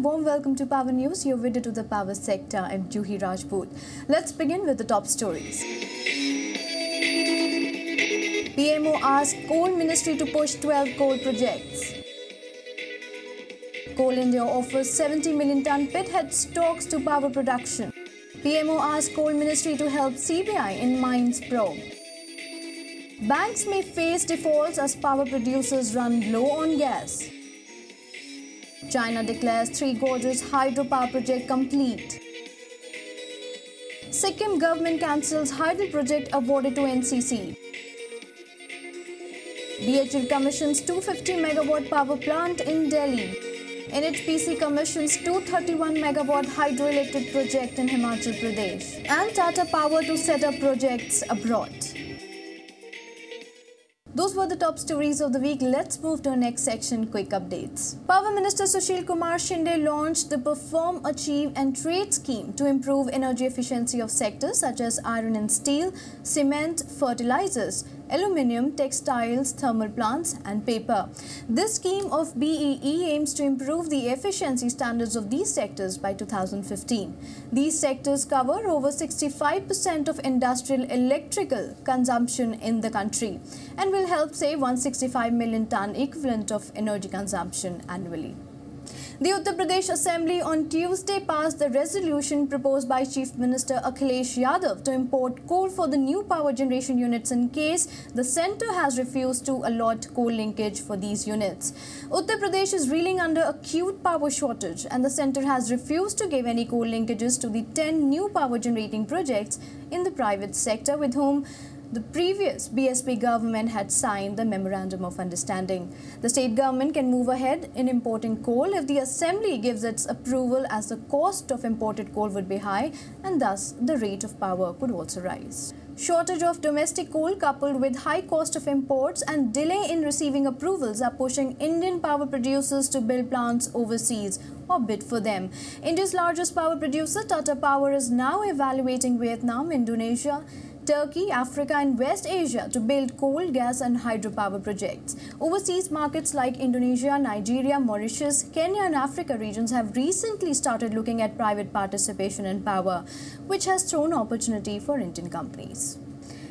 warm welcome to Power News, your video to the power sector. I'm Juhi Rajput. Let's begin with the top stories. PMO asks Coal Ministry to push 12 coal projects. Coal India offers 70 million ton pithead stocks to power production. PMO asks Coal Ministry to help CBI in mines probe. Banks may face defaults as power producers run low on gas. China declares Three Gorges hydropower project complete. Sikkim government cancels hydel project awarded to NCC. BHEL commissions 250 megawatt power plant in Delhi. NHPC commissions 231 megawatt hydroelectric project in Himachal Pradesh. And Tata Power to set up projects abroad. Those were the top stories of the week. Let's move to our next section, quick updates. Power Minister Sushil Kumar Shinde launched the Perform, Achieve and Trade scheme to improve energy efficiency of sectors such as iron and steel, cement, fertilizers, aluminium, textiles, thermal plants and paper. This scheme of BEE aims to improve the efficiency standards of these sectors by 2015. These sectors cover over 65% of industrial electrical consumption in the country and will help save 165 million ton equivalent of energy consumption annually. The Uttar Pradesh Assembly on Tuesday passed the resolution proposed by Chief Minister Akhilesh Yadav to import coal for the new power generation units in case the centre has refused to allot coal linkage for these units. Uttar Pradesh is reeling under acute power shortage and the centre has refused to give any coal linkages to the 10 new power generating projects in the private sector with whom the previous BSP government had signed the Memorandum of Understanding. The state government can move ahead in importing coal if the Assembly gives its approval, as the cost of imported coal would be high and thus the rate of power could also rise. Shortage of domestic coal coupled with high cost of imports and delay in receiving approvals are pushing Indian power producers to build plants overseas or bid for them. India's largest power producer, Tata Power, is now evaluating Vietnam, Indonesia, Turkey, Africa and West Asia to build coal, gas and hydropower projects. Overseas markets like Indonesia, Nigeria, Mauritius, Kenya and Africa regions have recently started looking at private participation in power, which has thrown opportunity for Indian companies.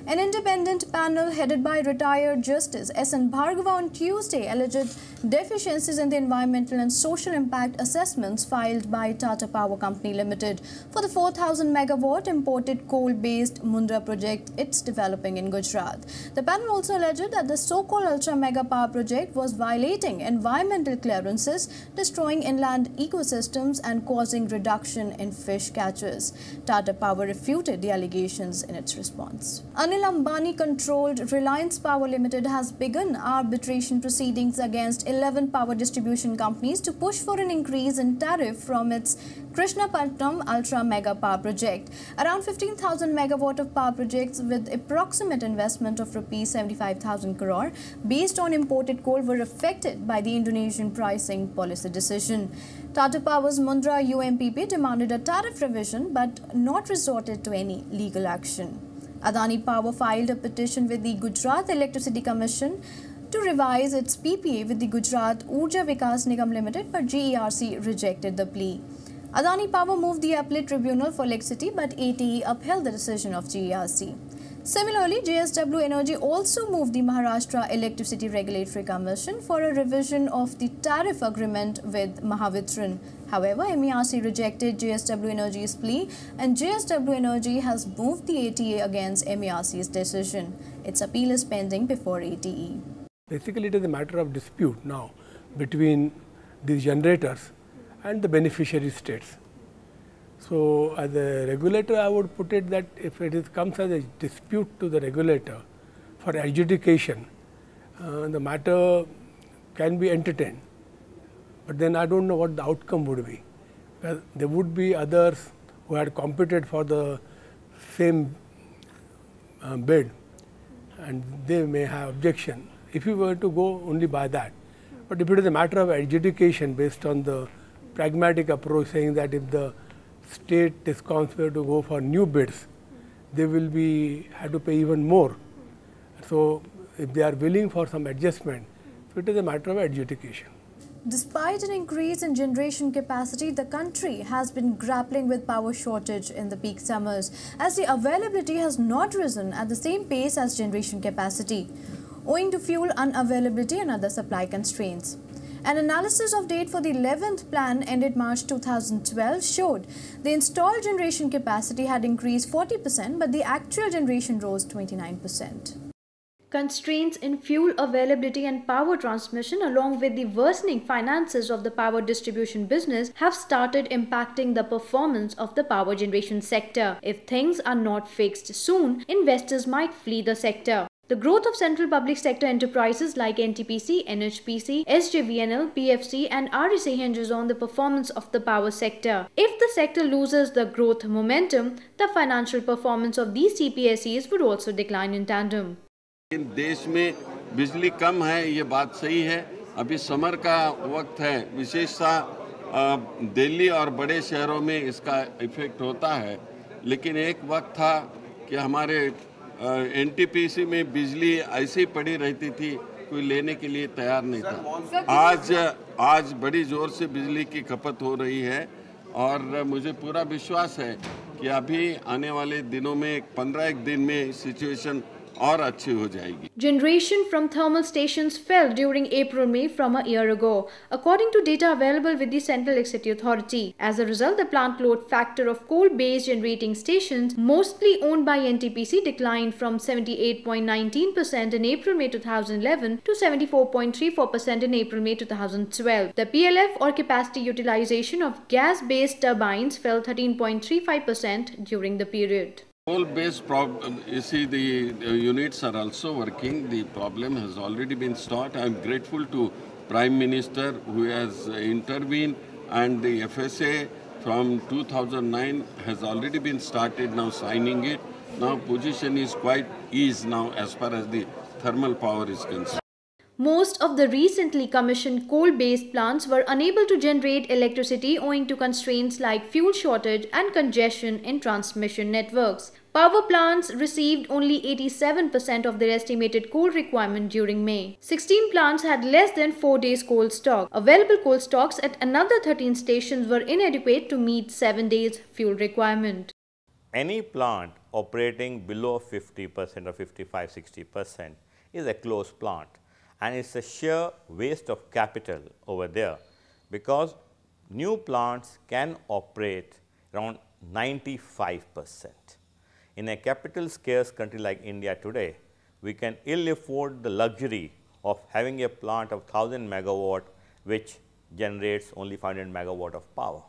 An independent panel headed by retired Justice S.N. Bhargava on Tuesday alleged deficiencies in the environmental and social impact assessments filed by Tata Power Company Limited for the 4,000 megawatt imported coal-based Mundra project it's developing in Gujarat. The panel also alleged that the so-called ultra mega power project was violating environmental clearances, destroying inland ecosystems and causing reduction in fish catches. Tata Power refuted the allegations in its response. Anil Ambani-controlled Reliance Power Limited has begun arbitration proceedings against 11 power distribution companies to push for an increase in tariff from its Krishnapatnam Ultra Mega Power Project. Around 15,000 megawatt of power projects with approximate investment of Rs 75,000 crore based on imported coal were affected by the Indonesian pricing policy decision. Tata Power's Mundra UMPP demanded a tariff revision but not resorted to any legal action. Adani Power filed a petition with the Gujarat Electricity Commission to revise its PPA with the Gujarat Urja Vikas Nigam Limited, but GERC rejected the plea. Adani Power moved the appellate tribunal for electricity, but ATE upheld the decision of GERC. Similarly, JSW Energy also moved the Maharashtra Electricity Regulatory Commission for a revision of the tariff agreement with Mahavitran. However, MERC rejected JSW Energy's plea and JSW Energy has moved the ATA against MERC's decision. Its appeal is pending before ATE. Basically, it is a matter of dispute now between these generators and the beneficiary states. So, as a regulator, I would put it that if it comes as a dispute to the regulator for adjudication, the matter can be entertained. But then I don't know what the outcome would be. Well, there would be others who had competed for the same bid and they may have objection if you were to go only by that. But if it is a matter of adjudication based on the pragmatic approach, saying that if the state discoms were to go for new bids, they will have to pay even more. So if they are willing for some adjustment, so it is a matter of adjudication. Despite an increase in generation capacity, the country has been grappling with power shortage in the peak summers, as the availability has not risen at the same pace as generation capacity, owing to fuel unavailability and other supply constraints. An analysis of date for the 11th plan ended March 2012 showed the installed generation capacity had increased 40%, but the actual generation rose 29%. Constraints in fuel availability and power transmission, along with the worsening finances of the power distribution business, have started impacting the performance of the power generation sector. If things are not fixed soon, investors might flee the sector. The growth of central public sector enterprises like NTPC, NHPC, SJVNL, PFC and RSA hinges on the performance of the power sector. If the sector loses the growth momentum, the financial performance of these CPSEs would also decline in tandem. देश में बिजली कम है, ये बात सही है। अभी summer का वक्त है, विशेषतः दिल्ली और बड़े शहरों में इसका इफेक्ट होता है, लेकिन एक वक्त था कि हमारे एनटीपीसी में बिजली ऐसी पड़ी रहती थी, कोई लेने के लिए तैयार नहीं था। आज बड़ी ज़ोर से बिजली की खपत हो रही है और मुझे पूरा विश्वास है कि अभी आने वाले दिनों में 15 दिन में सिचुएशन और अच्छी हो जाएगी. Generation from thermal stations fell during April-May from a year ago, according to data available with the Central Electricity Authority. As a result, the plant load factor of coal-based generating stations, mostly owned by NTPC, declined from 78.19% in April-May 2011 to 74.34% in April-May 2012. The PLF or capacity utilization of gas-based turbines fell 13.35% during the period. Coal-based you see the units are also working. The problem has already been solved. I am grateful to Prime Minister who has intervened, and the FSA from 2009 has already been started now signing it. Now position is quite eased now as far as the thermal power is concerned. Most of the recently commissioned coal-based plants were unable to generate electricity owing to constraints like fuel shortage and congestion in transmission networks. Power plants received only 87% of their estimated coal requirement during May. 16 plants had less than 4 days coal stock. Available coal stocks at another 13 stations were inadequate to meet 7 days fuel requirement. Any plant operating below 50% or 55-60% is a closed plant. And it's a sheer waste of capital over there, because new plants can operate around 95%. In a capital scarce country like India today, we can ill afford the luxury of having a plant of 1000 megawatt which generates only 500 megawatt of power.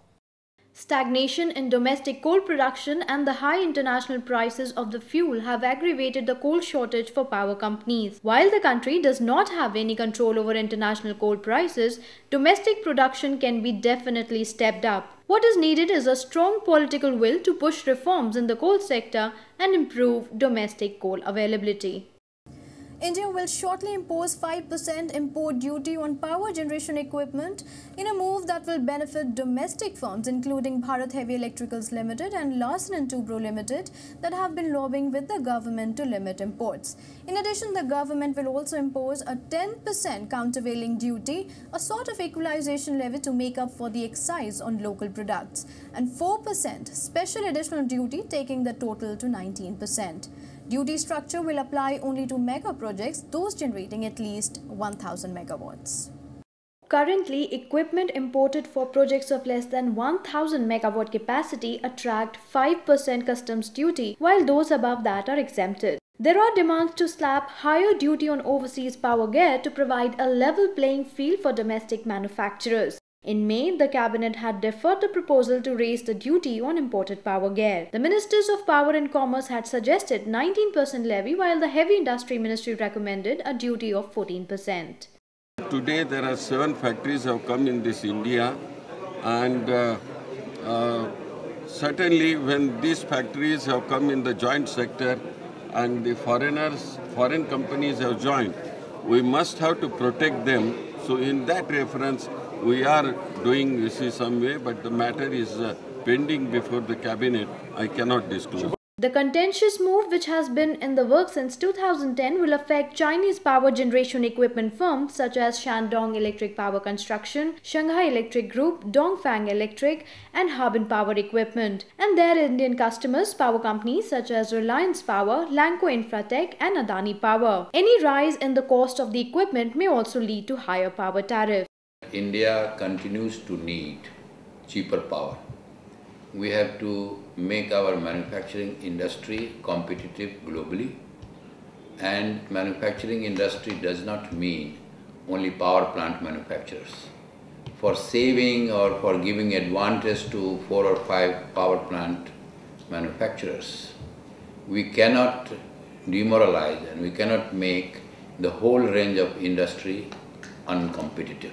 Stagnation in domestic coal production and the high international prices of the fuel have aggravated the coal shortage for power companies. While the country does not have any control over international coal prices, domestic production can be definitely stepped up. What is needed is a strong political will to push reforms in the coal sector and improve domestic coal availability. India will shortly impose 5% import duty on power generation equipment in a move that will benefit domestic firms including Bharat Heavy Electricals Limited and Larsen & Toubro Limited that have been lobbying with the government to limit imports. In addition, the government will also impose a 10% countervailing duty, a sort of equalization levy to make up for the excise on local products, and 4% special additional duty, taking the total to 19%. Duty structure will apply only to mega projects, those generating at least 1000 megawatts. Currently, equipment imported for projects of less than 1000 megawatt capacity attract 5% customs duty, while those above that are exempted. There are demands to slap higher duty on overseas power gear to provide a level playing field for domestic manufacturers. In May, the cabinet had deferred the proposal to raise the duty on imported power gear. The ministers of Power and Commerce had suggested 19% levy, while the Heavy Industry Ministry recommended a duty of 14%. Today there are 7 factories have come in this India, and certainly when these factories have come in the joint sector and the foreign companies have joined, we must have to protect them. So in that reference, we are doing, you see, some way, but the matter is pending before the cabinet. I cannot disclose. The contentious move, which has been in the works since 2010, will affect Chinese power generation equipment firms such as Shandong Electric Power Construction, Shanghai Electric Group, Dongfang Electric, and Harbin Power Equipment, and their Indian customers, power companies such as Reliance Power, Lanco Infratech, and Adani Power. Any rise in the cost of the equipment may also lead to higher power tariff. India continues to need cheaper power. We have to make our manufacturing industry competitive globally, and manufacturing industry does not mean only power plant manufacturers. For saving or for giving advantage to 4 or 5 power plant manufacturers, we cannot demoralize and we cannot make the whole range of industry uncompetitive.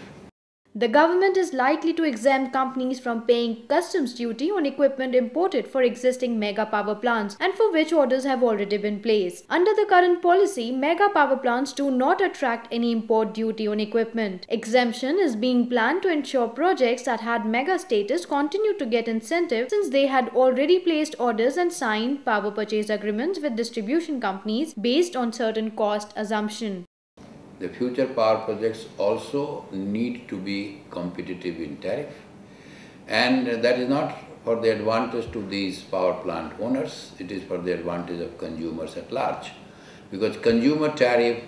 The government is likely to exempt companies from paying customs duty on equipment imported for existing mega power plants and for which orders have already been placed. Under the current policy, mega power plants do not attract any import duty on equipment. Exemption is being planned to ensure projects that had mega status continue to get incentive since they had already placed orders and signed power purchase agreements with distribution companies based on certain cost assumption. The future power projects also need to be competitive in tariff, and that is not for the advantage to these power plant owners, it is for the advantage of consumers at large, because consumer tariff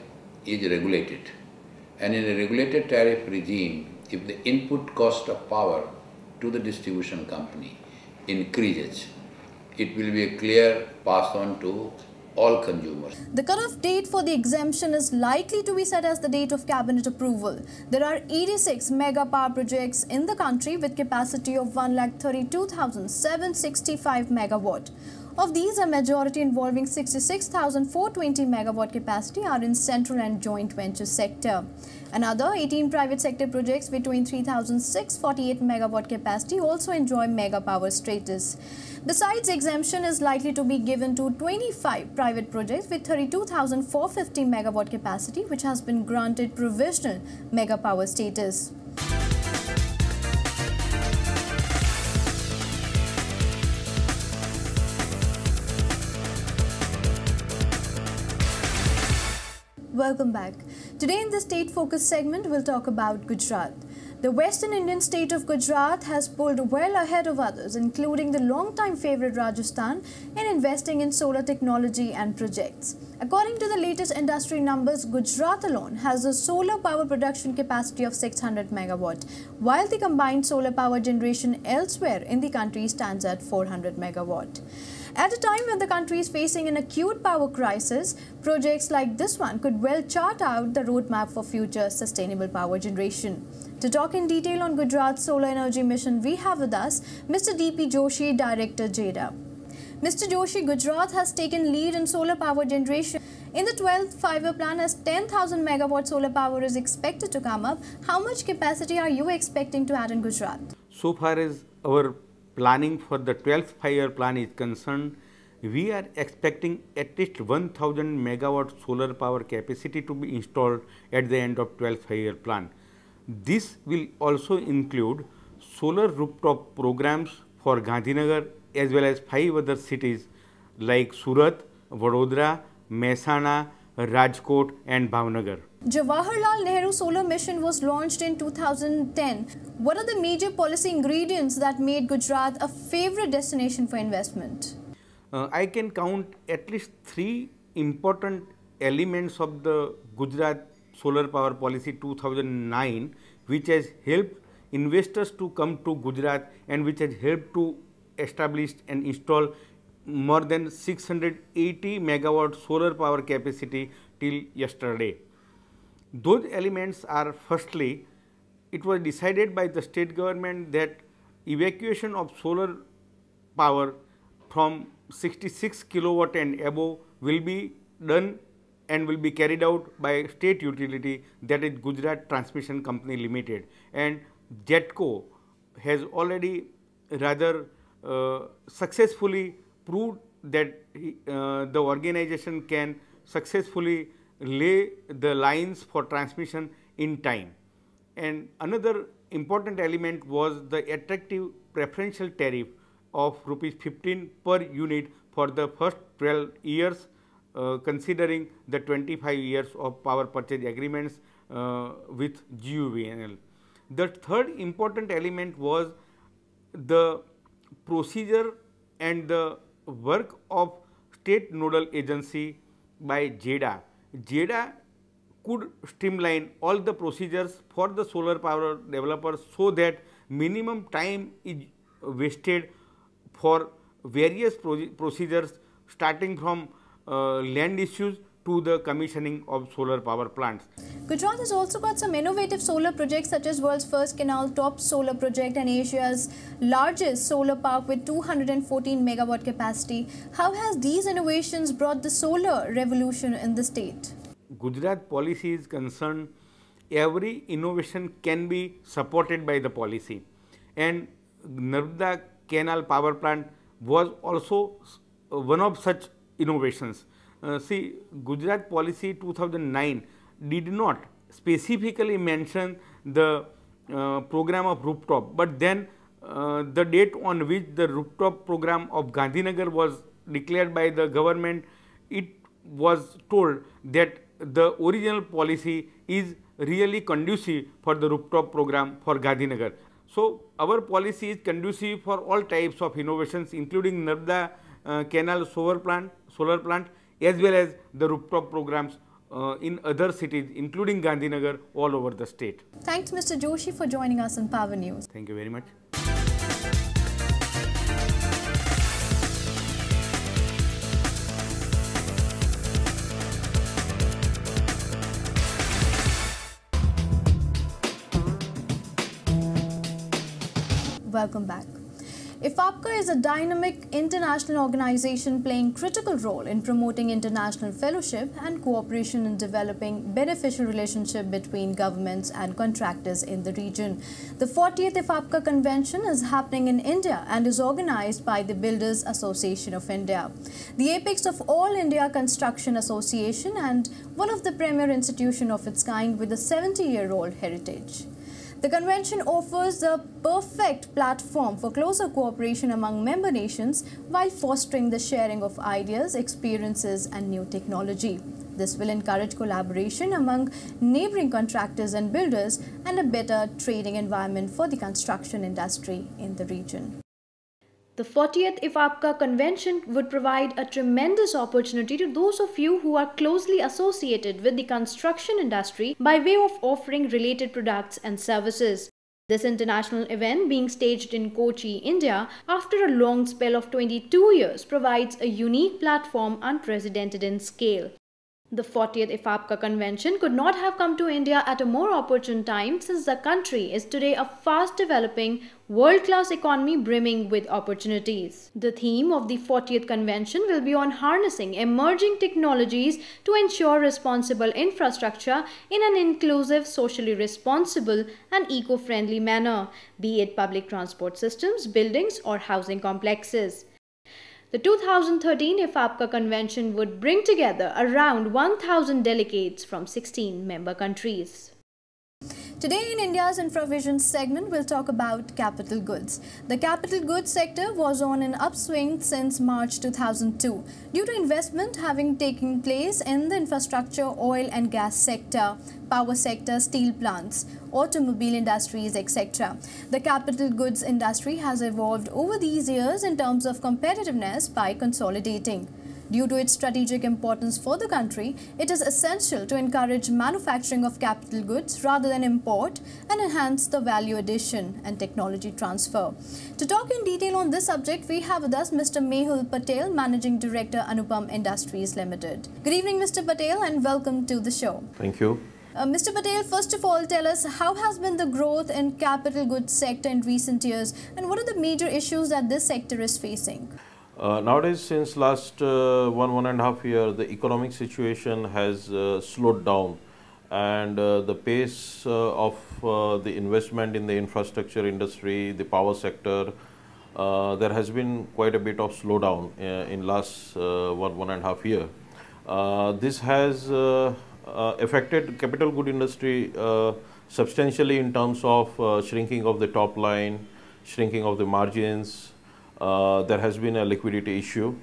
is regulated, and in a regulated tariff regime, if the input cost of power to the distribution company increases, it will be a clear pass on to all consumers. The cutoff date for the exemption is likely to be set as the date of cabinet approval. There are 86 mega power projects in the country with capacity of 132,765 megawatt. Of these, a majority involving 66,420 megawatt capacity are in central and joint venture sector. Another 18 private sector projects between 3,648 megawatt capacity also enjoy mega power status. Besides, exemption is likely to be given to 25 private projects with 32,450 megawatt capacity, which has been granted provisional mega power status. Welcome back. Today in the State Focus segment, we'll talk about Gujarat. The Western Indian state of Gujarat has pulled well ahead of others, including the long-time favorite Rajasthan, in investing in solar technology and projects. According to the latest industry numbers, Gujarat alone has a solar power production capacity of 600 megawatt, while the combined solar power generation elsewhere in the country stands at 400 megawatt. At a time when the country is facing an acute power crisis, projects like this one could well chart out the roadmap for future sustainable power generation. To talk in detail on Gujarat's solar energy mission, we have with us Mr. D.P. Joshi, Director, JEDA. Mr. Joshi, Gujarat has taken lead in solar power generation. In the 12th five-year plan, as 10,000 megawatt solar power is expected to come up, how much capacity are you expecting to add in Gujarat? So far as our planning for the 12th five-year plan is concerned, we are expecting at least 1,000 megawatt solar power capacity to be installed at the end of 12th five-year plan. This will also include solar rooftop programs for Gandhinagar as well as 5 other cities like Surat, Vadodara, Mehsana, Rajkot and Bhavnagar. Jawaharlal Nehru Solar Mission was launched in 2010. What are the major policy ingredients that made Gujarat a favorite destination for investment? I can count at least 3 important elements of the Gujarat Solar Power Policy 2009, which has helped investors to come to Gujarat and which has helped to establish and install more than 680 megawatt solar power capacity till yesterday. Those elements are, firstly, it was decided by the state government that evacuation of solar power from 66 kilowatt and above will be done and will be carried out by state utility, that is Gujarat Transmission Company Limited, and JETCO has already rather successfully proved that the organization can successfully lay the lines for transmission in time. And another important element was the attractive preferential tariff of rupees 15 per unit for the first 12 years, considering the 25 years of power purchase agreements with GUVNL. The third important element was the procedure and the work of state nodal agency by JEDA. JEDA could streamline all the procedures for the solar power developers so that minimum time is wasted for various procedures starting from land issues to the commissioning of solar power plants. Gujarat has also got some innovative solar projects such as world's first canal top solar project and Asia's largest solar park with 214 megawatt capacity. How has these innovations brought the solar revolution in the state? Gujarat policy is concerned, every innovation can be supported by the policy, and Narmada Canal power plant was also one of such innovations. See, Gujarat policy 2009 did not specifically mention the program of rooftop, but then the date on which the rooftop program of Gandhinagar was declared by the government, it was told that the original policy is really conducive for the rooftop program for Gandhinagar. So, our policy is conducive for all types of innovations, including Narmada Canal solar plant as well as the rooftop programs in other cities, including Gandhinagar, all over the state. Thanks, Mr. Joshi, for joining us on Power News. Thank you very much. Welcome back. IFAPCA is a dynamic international organization playing critical role in promoting international fellowship and cooperation in developing beneficial relationship between governments and contractors in the region. The 40th IFAPCA convention is happening in India and is organized by the Builders Association of India, the apex of All India Construction Association and one of the premier institutions of its kind with a 70-year-old heritage. The convention offers a perfect platform for closer cooperation among member nations while fostering the sharing of ideas, experiences and new technology. This will encourage collaboration among neighboring contractors and builders and a better trading environment for the construction industry in the region. The 40th IFAPCA convention would provide a tremendous opportunity to those of you who are closely associated with the construction industry by way of offering related products and services. This international event, being staged in Kochi, India, after a long spell of 22 years, provides a unique platform unprecedented in scale. The 40th IFAPCA convention could not have come to India at a more opportune time since the country is today a fast-developing, world-class economy brimming with opportunities. The theme of the 40th convention will be on harnessing emerging technologies to ensure responsible infrastructure in an inclusive, socially responsible and eco-friendly manner, be it public transport systems, buildings or housing complexes. The 2013 IFAPCA convention would bring together around 1,000 delegates from 16 member countries. Today in India's Infravision segment, we'll talk about capital goods. The capital goods sector was on an upswing since March 2002 due to investment having taken place in the infrastructure, oil and gas sector, power sector, steel plants, automobile industries, etc. The capital goods industry has evolved over these years in terms of competitiveness by consolidating. Due to its strategic importance for the country, it is essential to encourage manufacturing of capital goods rather than import and enhance the value addition and technology transfer. To talk in detail on this subject, we have with us Mr. Mehul Patel, Managing Director, Anupam Industries Limited. Good evening, Mr. Patel, and welcome to the show. Thank you. Mr. Patel, first of all, tell us how has been the growth in capital goods sector in recent years and what are the major issues that this sector is facing? Nowadays, since last 1.5 years, the economic situation has slowed down and the pace of the investment in the infrastructure industry, the power sector, there has been quite a bit of slowdown in last 1.5 years. This has affected capital good industry substantially in terms of shrinking of the top line, shrinking of the margins. There has been a liquidity issue.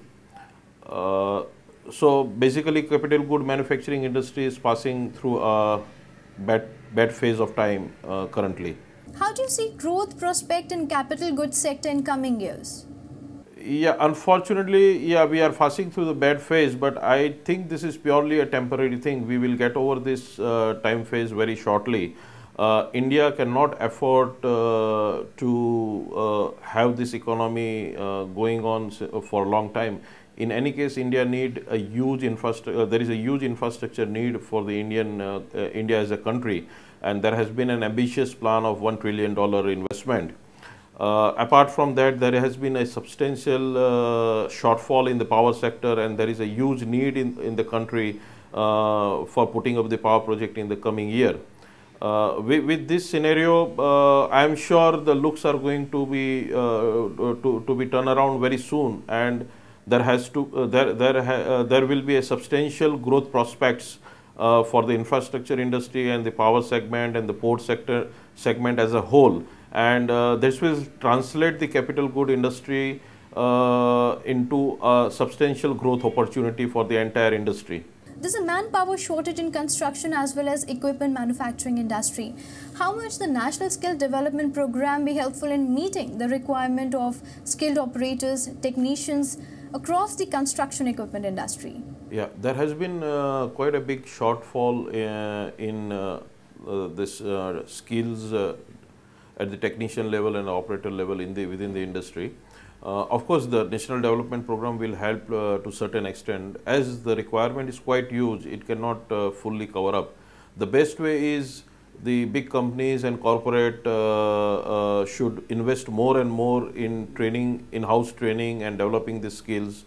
So basically, capital good manufacturing industry is passing through a bad phase of time currently. How do you see growth prospect in capital goods sector in coming years? Yeah, unfortunately, yeah, we are passing through the bad phase, but I think this is purely a temporary thing. We will get over this time phase very shortly. India cannot afford to have this economy going on for a long time. In any case, India need a huge infrastructure. There is a huge infrastructure need for the India as a country, and there has been an ambitious plan of $1 trillion investment. Apart from that, there has been a substantial shortfall in the power sector, and there is a huge need in the country for putting up the power project in the coming year. With this scenario, I am sure the looks are going to be turned around very soon, and there will be a substantial growth prospects for the infrastructure industry and the power segment and the port sector segment as a whole. And this will translate the capital good industry into a substantial growth opportunity for the entire industry. There's a manpower shortage in construction as well as equipment manufacturing industry. How much the National Skill Development Program be helpful in meeting the requirement of skilled operators, technicians across the construction equipment industry? Yeah, there has been quite a big shortfall in this skills at the technician level and operator level within the industry. Of course, the National Development Program will help to certain extent. As the requirement is quite huge, it cannot fully cover up. The best way is the big companies and corporate should invest more and more in training, in-house training and developing the skills,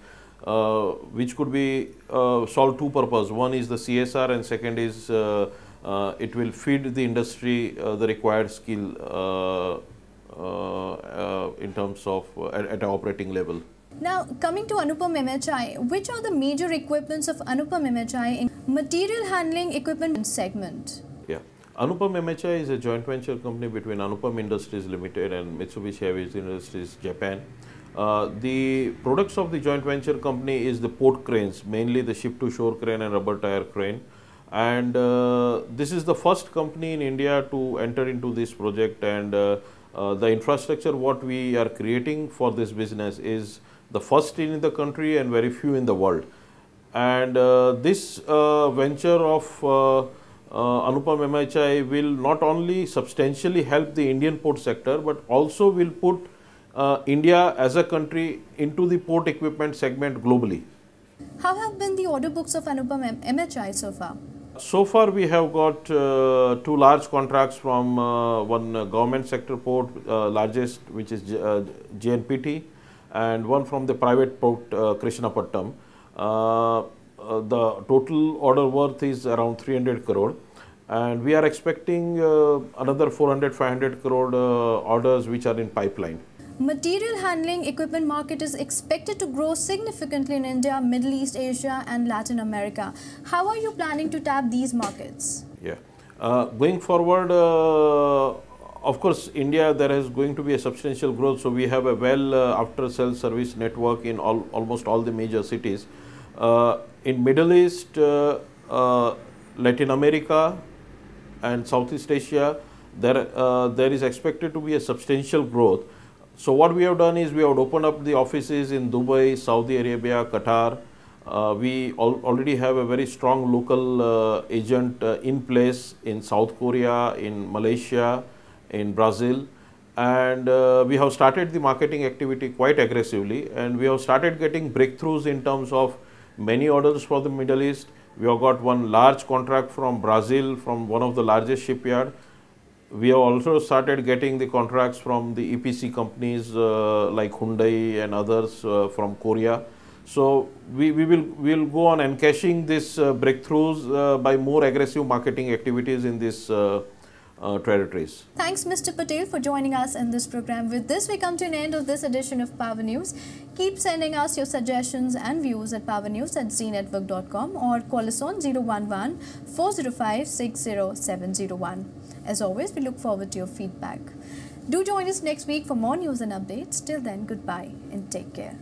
which could be solve two purposes. One is the CSR, and second is it will feed the industry the required skill in terms of at an operating level. Now, coming to Anupam MHI, which are the major equipments of Anupam MHI in material handling equipment segment? Yeah, Anupam MHI is a joint venture company between Anupam Industries Limited and Mitsubishi Heavy Industries Japan. The products of the joint venture company is the port cranes, mainly the ship-to-shore crane and rubber tire crane. And this is the first company in India to enter into this project, and the infrastructure what we are creating for this business is the first in the country and very few in the world. And this venture of Anupam MHI will not only substantially help the Indian port sector, but also will put India as a country into the port equipment segment globally. How have been the order books of Anupam MHI so far? So far, we have got two large contracts from one government sector port, largest, which is JNPT, and one from the private port, Krishnapatnam. The total order worth is around 300 crore, and we are expecting another 400-500 crore orders which are in pipeline. Material handling equipment market is expected to grow significantly in India, Middle East, Asia and Latin America. How are you planning to tap these markets? Yeah, going forward, of course, India, there is going to be a substantial growth. So we have a well after-sales service network in almost all the major cities. In Middle East, Latin America and Southeast Asia, there is expected to be a substantial growth. So what we have done is we have opened up the offices in Dubai, Saudi Arabia, Qatar. We already have a very strong local agent in place in South Korea, in Malaysia, in Brazil. And we have started the marketing activity quite aggressively, and we have started getting breakthroughs in terms of many orders for the Middle East. We have got one large contract from Brazil, from one of the largest shipyards. We have also started getting the contracts from the EPC companies like Hyundai and others from Korea. So we will go on encashing these breakthroughs by more aggressive marketing activities in these territories. Thanks, Mr. Patel, for joining us in this program. With this, we come to an end of this edition of Power News. Keep sending us your suggestions and views at powernews@zeenetwork.com or call us on 011-405-60701. As always, we look forward to your feedback. Do join us next week for more news and updates. Till then, goodbye and take care.